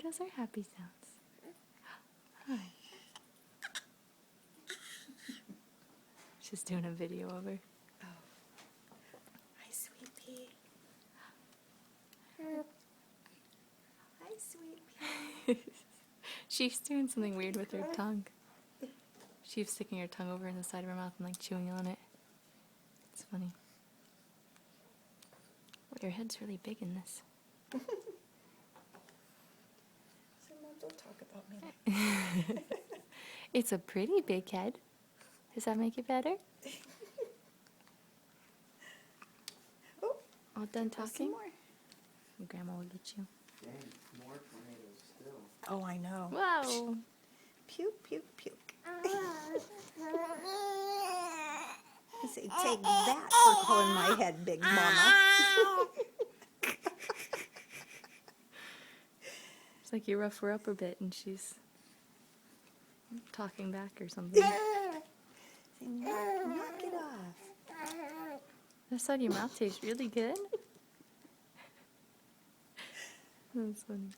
does her happy sounds. Hi. She's doing a video of her. Oh. Hi, sweet pea. Hi, sweet pea. She's doing something weird with her tongue. She's sticking her tongue over in the side of her mouth and like chewing on it. It's funny. Well, your head's really big in this. So, Mom, don't talk about me like It's a pretty big head. Does that make it better? Oh, All done some talking? more. Grandma will get you. Dang, more tornadoes still. Oh, I know. Whoa! Puke, puke, puke. I say, take that for calling my head big, Mama. It's like you rough her up a bit and she's talking back or something. Say, knock it off. That side of your mouth tastes really good. That's funny.